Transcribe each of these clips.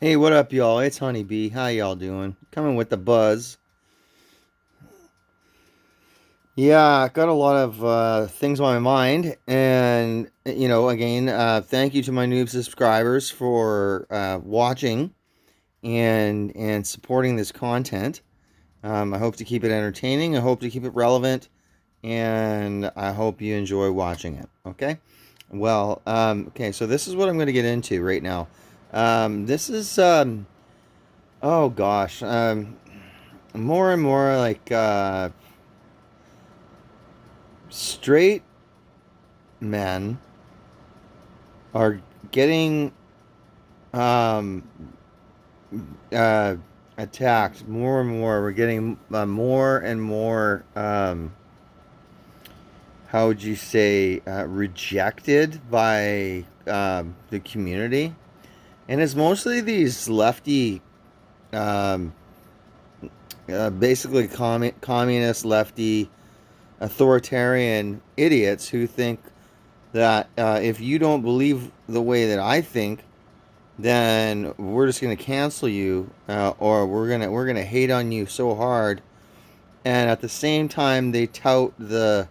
Hey, what up, y'all? It's Honeybee. How y'all doing? Coming with the buzz. Yeah, got a lot of things on my mind, and again, thank you to my new subscribers for watching and supporting this content. I hope to keep it entertaining. I hope to keep it relevant, and I hope you enjoy watching it. Okay. Well, okay. So this is what I'm going to get into right now. This is oh gosh. More and more like straight men are getting um, uh, attacked more and more. We're getting more and more, how would you say, rejected by the community. And it's mostly these lefty, um, basically communist, lefty, authoritarian idiots who think that if you don't believe the way that I think, then we're just gonna cancel you, or we're gonna hate on you so hard. And at the same time, they tout the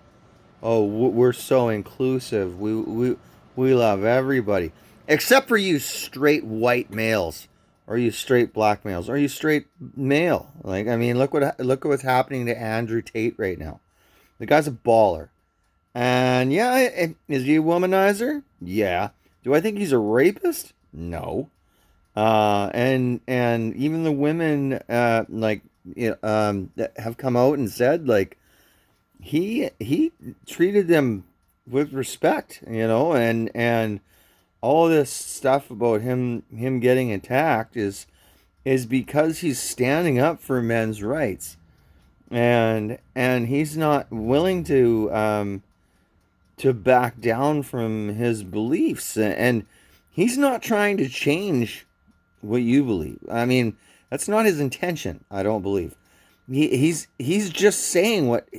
we're so inclusive. We love everybody except for you straight white males, or you straight black males, or you straight male. Like, I mean, look at what's happening to Andrew Tate right now. The guy's a baller. And yeah, is he a womanizer? Yeah. Do I think he's a rapist? No. And even the women that have come out and said, like, he treated them with respect, and all this stuff about him getting attacked is because he's standing up for men's rights, and he's not willing to back down from his beliefs, and he's not trying to change what you believe. I mean, that's not his intention, I don't believe. He's just saying what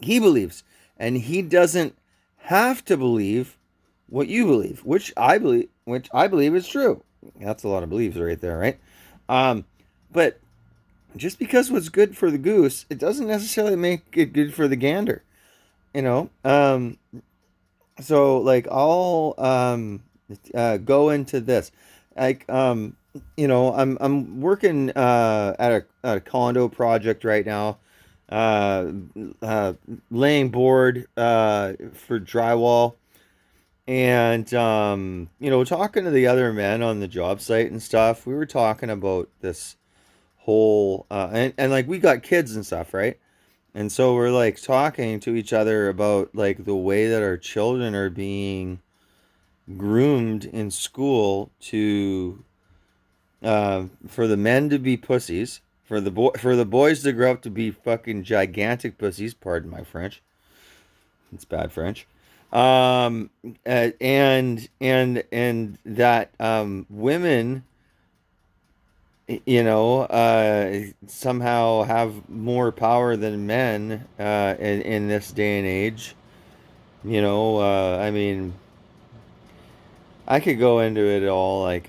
he believes, and he doesn't have to believe what you believe, which I believe is true. That's a lot of beliefs right there, right? um but just because what's good for the goose, it doesn't necessarily make it good for the gander, you know. So like I'll go into this, like, I'm working at a condo project right now, uh, uh, laying board for drywall, and talking to the other men on the job site and stuff. We were talking about this whole and like we got kids and stuff, right? And so we're like talking to each other about like the way that our children are being groomed in school to for the men to be pussies, for the boys to grow up to be fucking gigantic pussies. Pardon my French. It's bad French. And that women, somehow have more power than men in this day and age. I mean, I could go into it all. Like,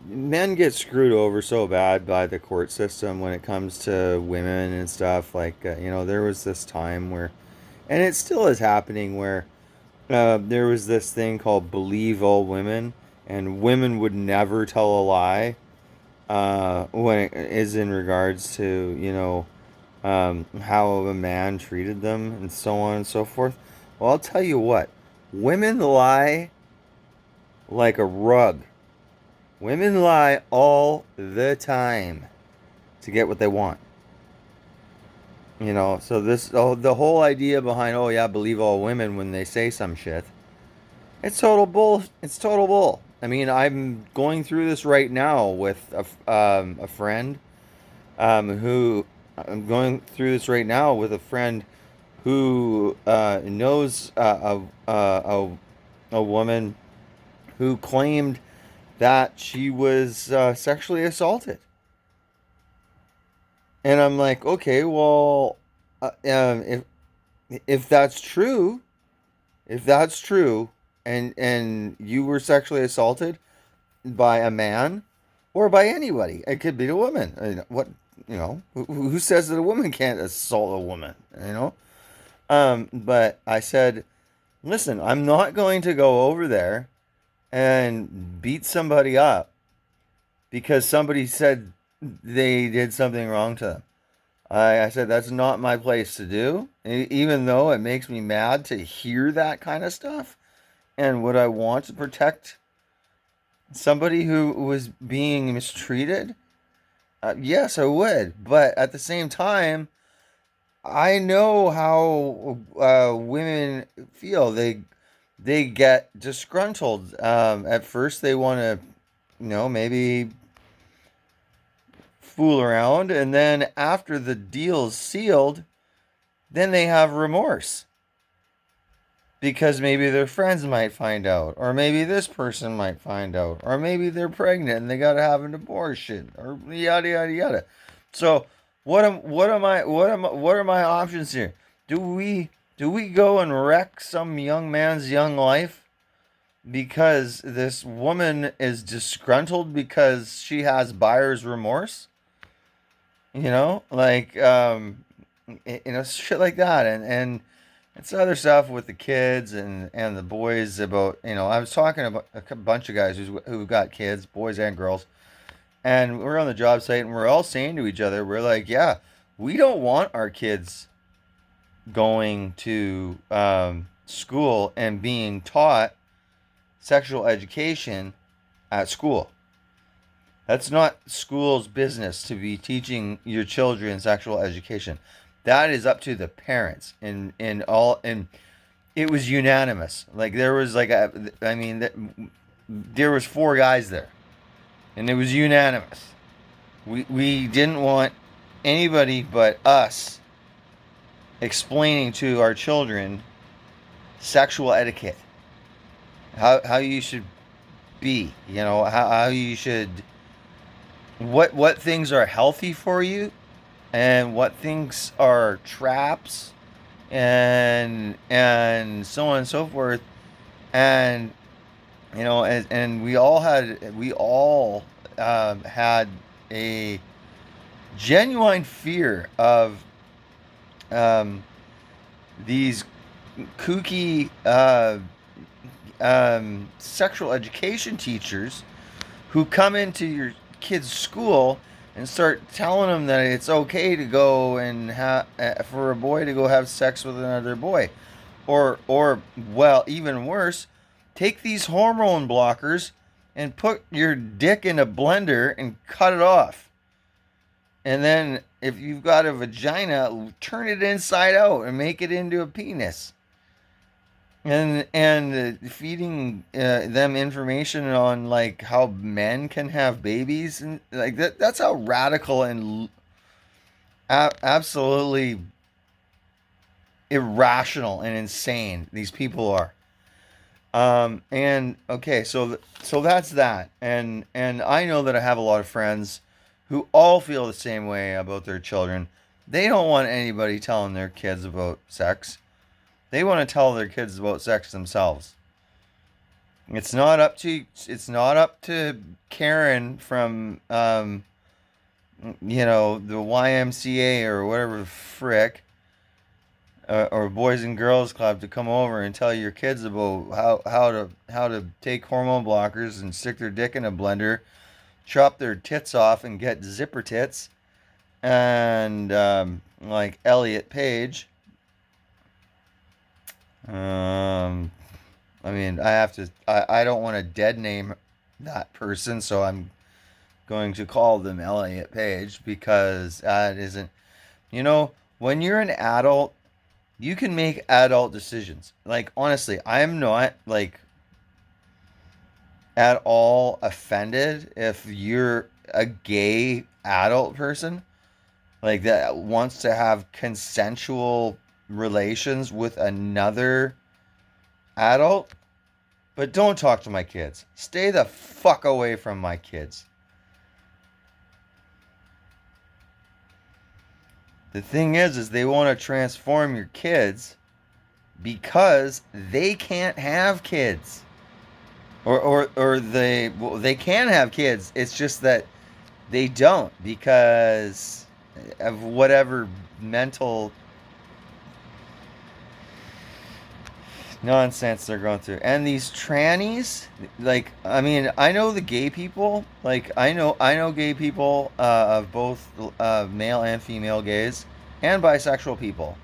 men get screwed over so bad by the court system when it comes to women and stuff. Like, there was this time where, and it still is happening, where there was this thing called believe all women, and women would never tell a lie when it is in regards to, how a man treated them and so on and so forth. Well, I'll tell you what, women lie like a rug. Women lie all the time to get what they want. So the whole idea behind, oh yeah, believe all women when they say some shit. It's total bull. It's total bull. I mean, I'm going through this right now with a friend, who I'm going through this right now with a friend who knows a woman who claimed that she was sexually assaulted. And I'm like, okay, well, if that's true, if that's true, and you were sexually assaulted by a man, or by anybody. It could be a woman. What, who says that a woman can't assault a woman? But I said, listen, I'm not going to go over there and beat somebody up because somebody said they did something wrong to them. I said that's not my place to do, even though it makes me mad to hear that kind of stuff. And would I want to protect somebody who was being mistreated? Yes, I would. But at the same time, I know how women feel. They get disgruntled. At first, they want to, maybe fool around, and then after the deal's sealed, then they have remorse because maybe their friends might find out, or maybe this person might find out, or maybe they're pregnant and they gotta have an abortion, or yada yada yada. So what are my options here? Do we go and wreck some young man's young life because this woman is disgruntled because she has buyer's remorse? Like shit like that, and it's other stuff with the kids and the boys about, I was talking about a bunch of guys who got kids, boys and girls, and we're on the job site and we're all saying to each other, we're like, yeah, we don't want our kids going to school and being taught sexual education at school. That's not school's business to be teaching your children sexual education. That is up to the parents. And it was unanimous. Like there was there was four guys there, and it was unanimous. We didn't want anybody but us explaining to our children sexual etiquette, how you should be, how you should, what things are healthy for you and what things are traps, and so on and so forth. And and we all had a genuine fear of these kooky sexual education teachers who come into your kid's school and start telling them that it's okay to go and for a boy to go have sex with another boy, or well, even worse, take these hormone blockers and put your dick in a blender and cut it off, and then if you've got a vagina, turn it inside out and make it into a penis. And feeding them information on like how men can have babies, and like that's how radical and absolutely irrational and insane these people are. And okay, so that's that. And I know that I have a lot of friends who all feel the same way about their children. They don't want anybody telling their kids about sex. They want to tell their kids about sex themselves. It's not up to Karen from the YMCA or whatever the frick, or Boys and Girls Club, to come over and tell your kids about how to take hormone blockers and stick their dick in a blender, chop their tits off and get zipper tits, and like Elliot Page. I mean, I don't want to dead name that person, so I'm going to call them Elliot Page, because that isn't, when you're an adult, you can make adult decisions. Like, honestly, I'm not, like, at all offended if you're a gay adult person, like, that wants to have consensual relations with another adult. But don't talk to my kids. Stay the fuck away from my kids. The thing is they want to transform your kids because they can't have kids. or they can have kids. It's just that they don't because of whatever mental nonsense they're going through. And these trannies, like, I mean, I know the gay people. Like, I know gay people of both male and female gays and bisexual people.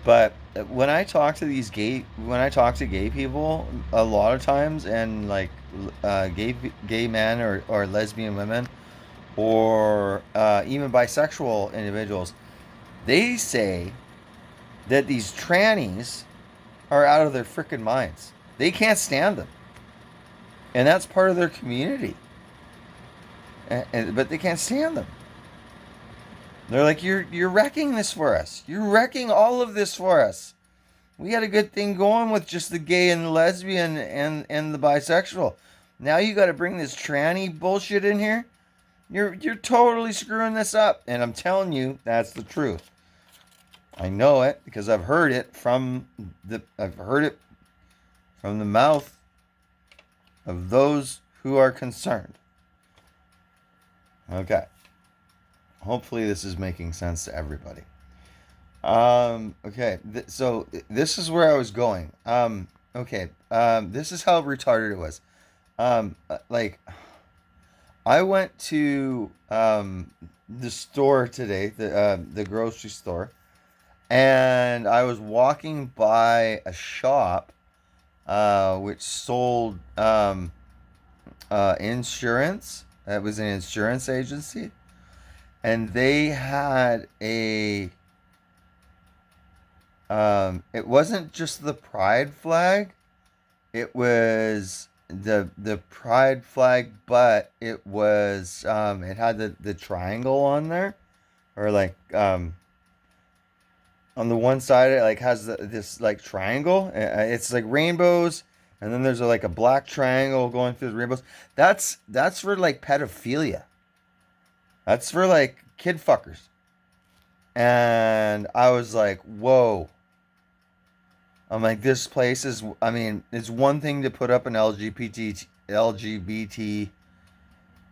But when I talk to gay people, a lot of times, and like gay men or lesbian women, or even bisexual individuals, they say that these trannies are out of their freaking minds. They can't stand them, and that's part of their community. But they can't stand them. They're like, you're wrecking this for us. You're wrecking all of this for us. We had a good thing going with just the gay and the lesbian and the bisexual. Now you got to bring this tranny bullshit in here. You're totally screwing this up, and I'm telling you, that's the truth. I know it because I've heard it from the mouth of those who are concerned. Okay. Hopefully this is making sense to everybody. Okay. So this is where I was going. Okay. This is how retarded it was. Like, I went to the store today, the grocery store, and I was walking by a shop which sold insurance. It was an insurance agency, and they had a. It wasn't just the pride flag. It was the pride flag, but it was it had the triangle on there, or like on the one side it like has this like triangle. It's like rainbows, and then there's like a black triangle going through the rainbows. That's for like pedophilia. That's for like kid fuckers. And I was like, whoa. I'm like, this place is. I mean, it's one thing to put up an LGBT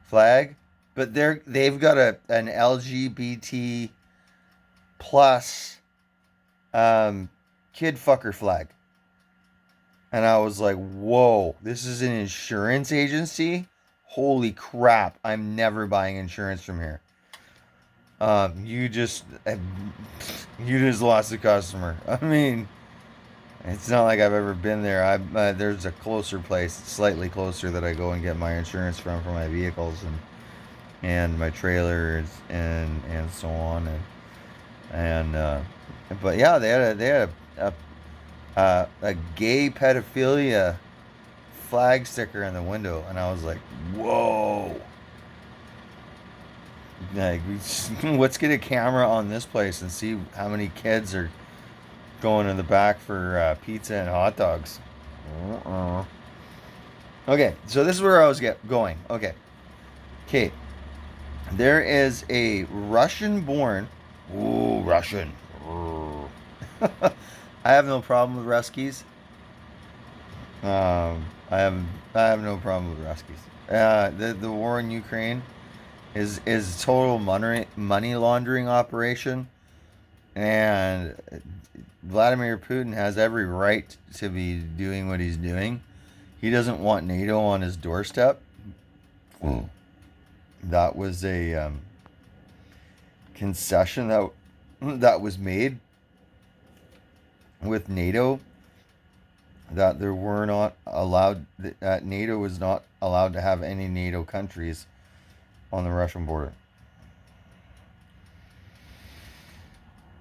flag, but they've got an LGBT plus kid fucker flag. And I was like, whoa, this is an insurance agency? Holy crap, I'm never buying insurance from here. You just lost a customer. I mean, it's not like I've ever been there. There's a closer place, slightly closer, that I go and get my insurance from for my vehicles and my trailers and so on and but yeah, they had a gay pedophilia flag sticker in the window, and I was like, whoa. Like, let's get a camera on this place and see how many kids are going in the back for pizza and hot dogs. Uh-uh. Okay, so this is where I was going. Okay. There is a Russian-born. Ooh, Russian. I have no problem with Ruskies. I have no problem with Ruskies. The war in Ukraine is a total money laundering operation, and Vladimir Putin has every right to be doing what he's doing. He doesn't want NATO on his doorstep. That was a concession that was made with NATO, that there were not allowed that NATO was not allowed to have any NATO countries on the Russian border.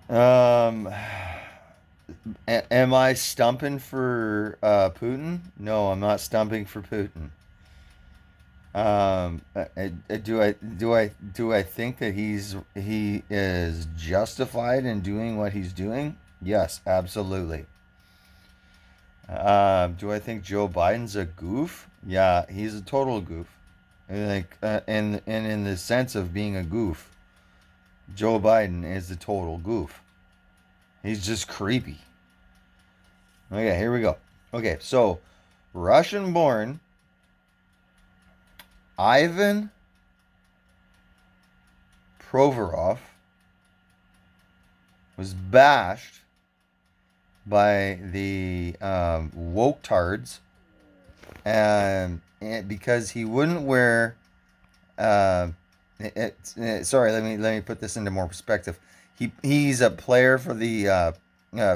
Am I stumping for Putin? No, I'm not stumping for Putin. Do I think that he is justified in doing what he's doing? Yes, absolutely. Do I think Joe Biden's a goof? Yeah, he's a total goof. Like, and in the sense of being a goof, Joe Biden is a total goof. He's just creepy. Okay, here we go. Okay, so Russian-born Ivan Provorov was bashed by the woke tards, because he wouldn't wear. Uh, Sorry, let me put this into more perspective. He's a player for the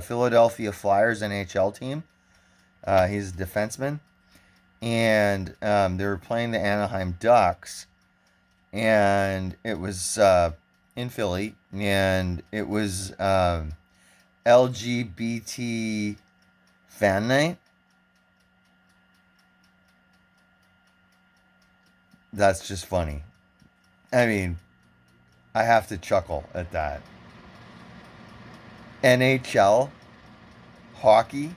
Philadelphia Flyers NHL team. He's a defenseman, and they were playing the Anaheim Ducks, and it was in Philly, and it was LGBT fan night. That's just funny. I mean, I have to chuckle at that. NHL hockey.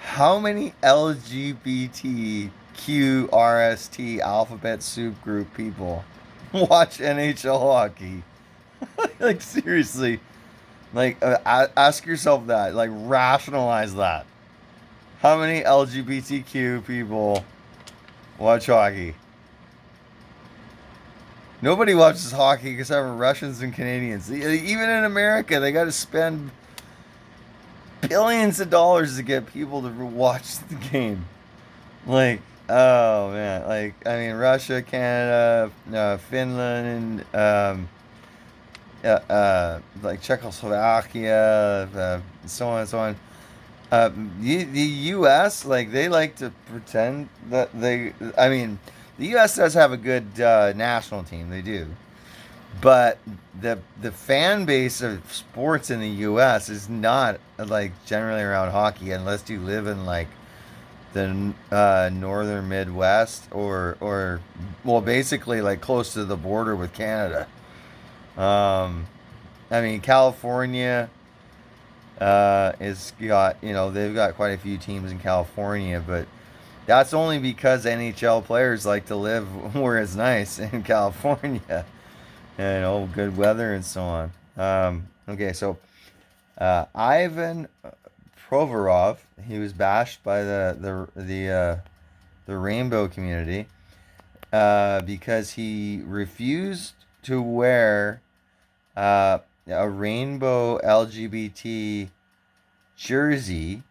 How many LGBTQRST alphabet soup group people watch NHL hockey? Like, seriously. Like, ask yourself that. Like, rationalize that. How many LGBTQ people watch hockey? Nobody watches hockey except for Russians and Canadians. Even in America, they got to spend billions of dollars to get people to watch the game. Like, oh man, like, I mean, Russia, Canada, Finland, like Czechoslovakia, so on and so on. The U.S., like, they like to pretend that I mean, the U.S. does have a good national team. They do. But the fan base of sports in the U.S. is not like generally around hockey, unless you live in like the northern Midwest, or well, basically like close to the border with Canada. I mean, California is got, they've got quite a few teams in California, but that's only because NHL players like to live where it's nice in California. Good weather and so on. Okay, so Ivan Provorov, he was bashed by the rainbow community because he refused to wear a rainbow LGBT jersey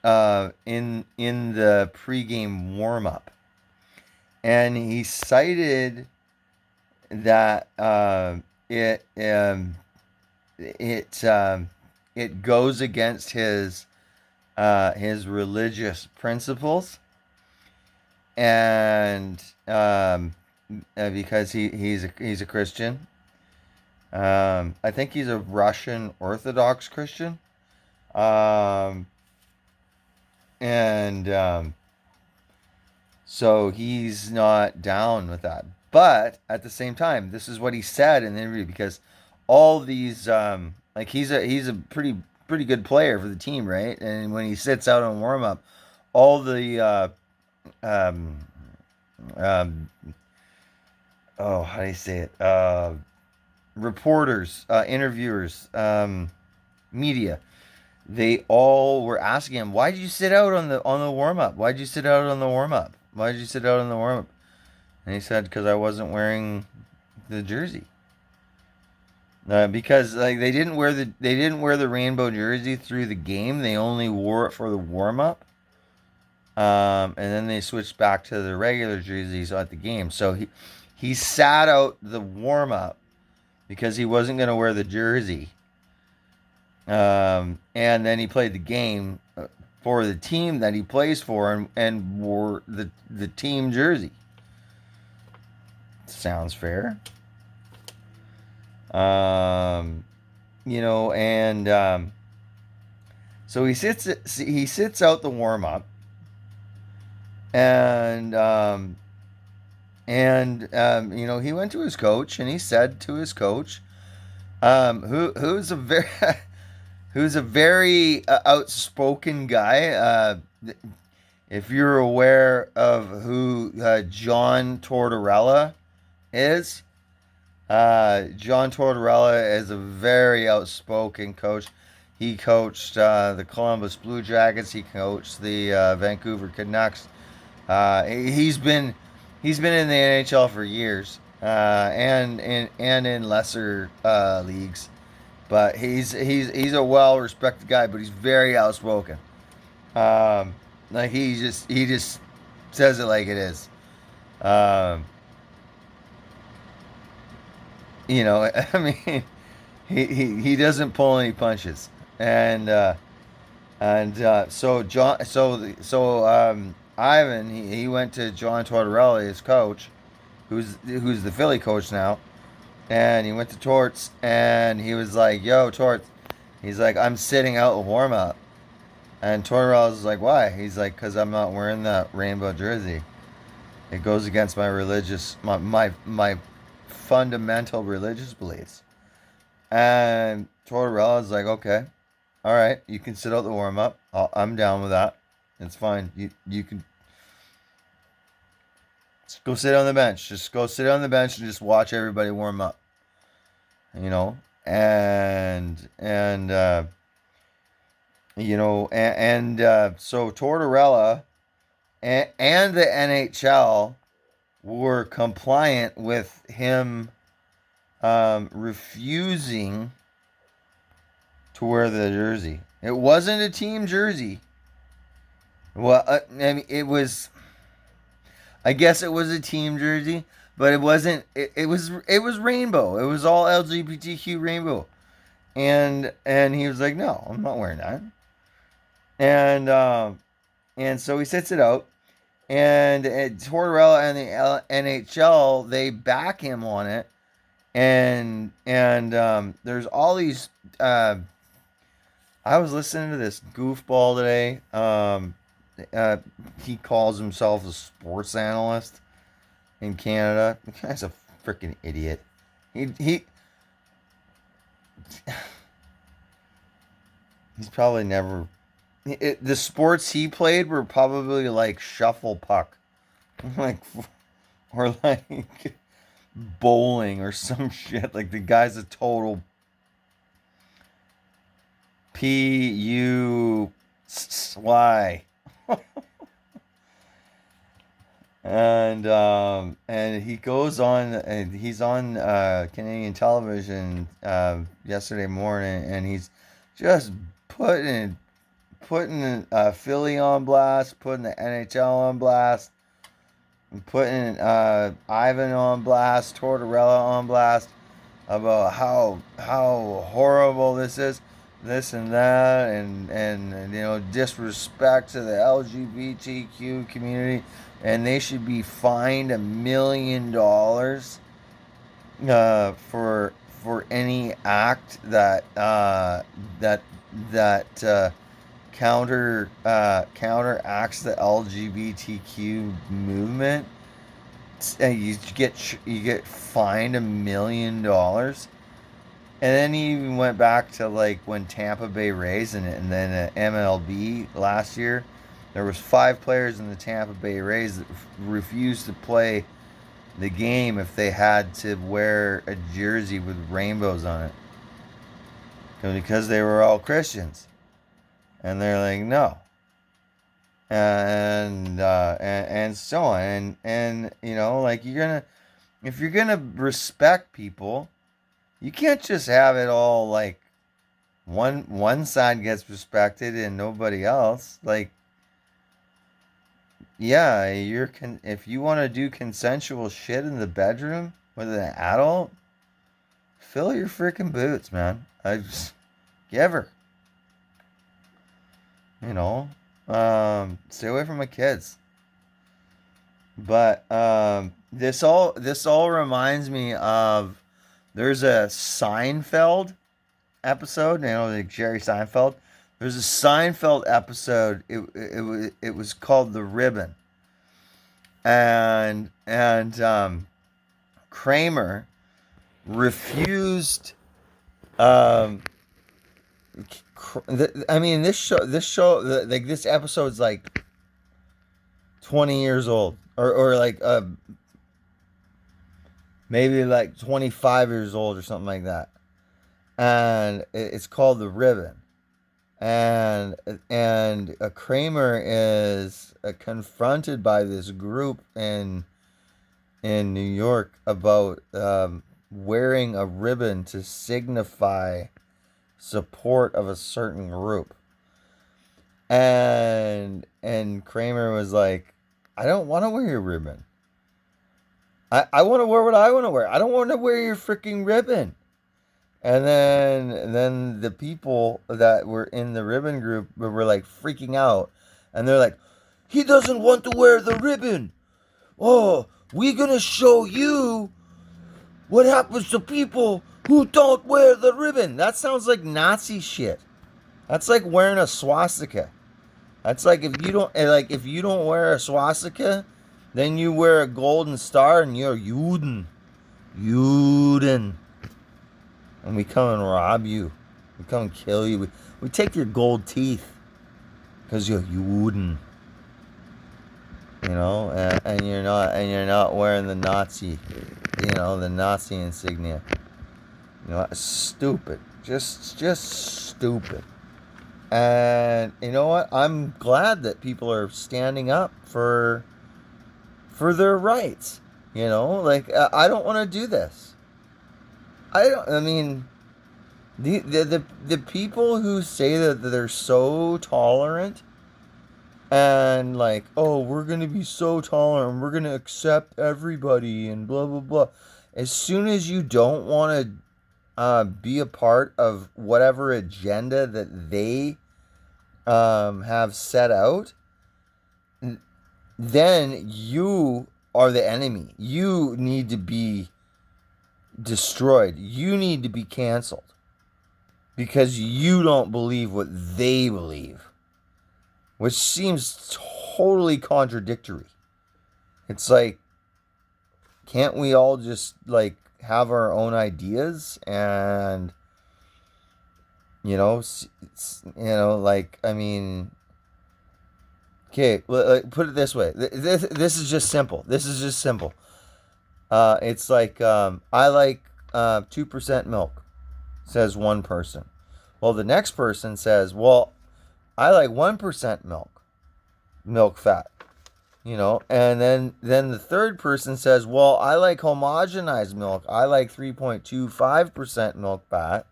in the pregame warm up, and he cited that it goes against his religious principles, and because he's a Christian. I think he's a Russian Orthodox Christian, and so he's not down with that. But at the same time, this is what he said in the interview, because all these like, he's a pretty good player for the team, right? And when he sits out on warm up, all the um, um, oh, how do you say it? Reporters, interviewers, media, they all were asking him, "Why did you sit out on the warm up? Why did you sit out on the warm up? Why did you sit out on the warm up?" And he said, "Because I wasn't wearing the jersey." Because like they didn't wear the rainbow jersey through the game. They only wore it for the warm up, and then they switched back to the regular jerseys at the game. So he sat out the warm up because he wasn't going to wear the jersey. And then he played the game for the team that he plays for, and wore the team jersey. Sounds fair. Um, and so he sits out the warm up, and he went to his coach, and he said to his coach, who's a very who's a very outspoken guy. If you're aware of who John Tortorella is, John Tortorella is a very outspoken coach. He coached the Columbus Blue Jackets. He coached the Vancouver Canucks. He's been in the NHL for years, and in lesser leagues. But he's a well respected guy, but he's very outspoken. Um, like he just says it like it is. Um, I mean, he doesn't pull any punches, and Ivan he went to John Tortorella, his coach, who's the Philly coach now, and he went to Torts, and he was like, "Yo, Torts," he's like, "I'm sitting out a warm up," and Tortorella's like, "Why?" He's like, "Cause I'm not wearing that rainbow jersey. It goes against my fundamental religious beliefs." And Tortorella's like, "Okay, all right, you can sit out the warm up. I'm down with that. It's fine. You can just go sit on the bench. Just go sit on the bench and just watch everybody warm up. You know, so Tortorella and the NHL were compliant with him refusing to wear the jersey. It wasn't a team jersey. Well, I mean, it was. I guess it was a team jersey, but it wasn't. It was rainbow. It was all LGBTQ rainbow, and he was like, "No, I'm not wearing that." And so he sits it out, and Tortorella and the NHL they back him on it, and there's all these. I was listening to this goofball today. Uh, he calls himself a sports analyst in Canada. The guy's a freaking idiot. He he's probably never. The sports he played were probably like shuffle puck, like or like bowling or some shit. Like the guy's a total PUY. And he goes on and he's on Canadian television yesterday morning, and he's just putting Philly on blast, putting the NHL on blast, and putting Ivan on blast, Tortorella on blast about how horrible this and that, and disrespect to the LGBTQ community, and they should be fined $1 million for any act that counteracts the LGBTQ movement. And you get fined $1 million. And then he even went back to like when Tampa Bay Rays and then at MLB last year, there was 5 players in the Tampa Bay Rays that refused to play the game if they had to wear a jersey with rainbows on it, because they were all Christians, and they're like no, and so on, and like if you're gonna respect people, you can't just have it all like one side gets respected and nobody else. Like, yeah, if you want to do consensual shit in the bedroom with an adult, fill your freaking boots, man. I just give her, you know, stay away from my kids. But this all reminds me of there's a Seinfeld episode, like Jerry Seinfeld. There's a Seinfeld episode. It was called The Ribbon, and Kramer refused. Um, I mean, this show, like this episode's like 20 years old, or like maybe like 25 years old or something like that, and it's called The Ribbon. and Kramer is confronted by this group in New York about wearing a ribbon to signify support of a certain group. And Kramer was like, I don't want to wear your ribbon. I want to wear what I want to wear. I don't want to wear your freaking ribbon. And then the people that were in the ribbon group were like freaking out. And they're like, he doesn't want to wear the ribbon. Oh, we're going to show you what happens to people who don't wear the ribbon. That sounds like Nazi shit. That's like wearing a swastika. That's like if you don't wear a swastika, then you wear a golden star and you're Juden. Juden. And we come and rob you. We come and kill you. We take your gold teeth. Because you're Juden. You know, and you're not wearing the Nazi, the Nazi insignia. You know, stupid. Just stupid. And you know what? I'm glad that people are standing up for their rights. You know, like I don't want to do this. I mean, the people who say that they're so tolerant and like, oh, we're gonna be so tolerant, we're gonna accept everybody and blah blah blah. As soon as you don't want to be a part of whatever agenda that they have set out, then you are the enemy. You need to be destroyed. You need to be canceled because you don't believe what they believe, which seems totally contradictory. It's like, can't we all just like have our own ideas and like, I mean, okay, put it this way. This is just simple. It's like, I like 2% milk, says one person. Well, the next person says, well, I like 1% milk fat, and then the third person says, well, I like homogenized milk. I like 3.25% milk fat.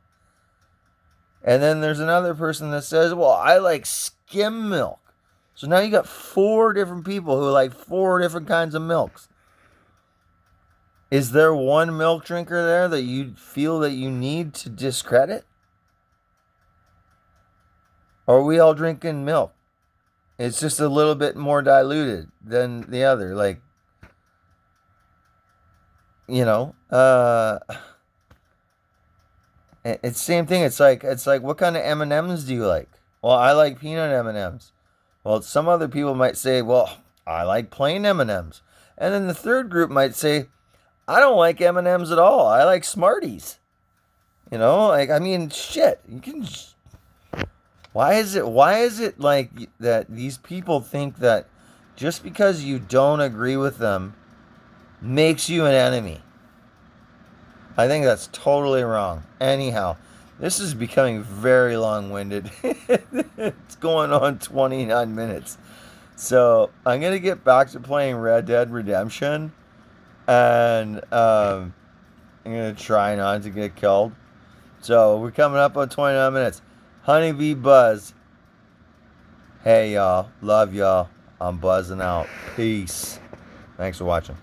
And then there's another person that says, well, I like skim milk. So now you got 4 different people who like 4 different kinds of milks. Is there one milk drinker there that you feel that you need to discredit? Or are we all drinking milk? It's just a little bit more diluted than the other. Like, it's the same thing. It's like what kind of M&Ms do you like? Well, I like peanut M&Ms. Well, some other people might say, well, I like plain M&Ms. And then the third group might say, I don't like M&Ms at all. I like Smarties. Like, I mean, shit. You can. Why is it like that? These people think that just because you don't agree with them makes you an enemy. I think that's totally wrong. Anyhow, this is becoming very long-winded. It's going on 29 minutes. So I'm going to get back to playing Red Dead Redemption. And I'm going to try not to get killed. So we're coming up on 29 minutes. Honeybee Buzz. Hey, y'all. Love y'all. I'm buzzing out. Peace. Thanks for watching.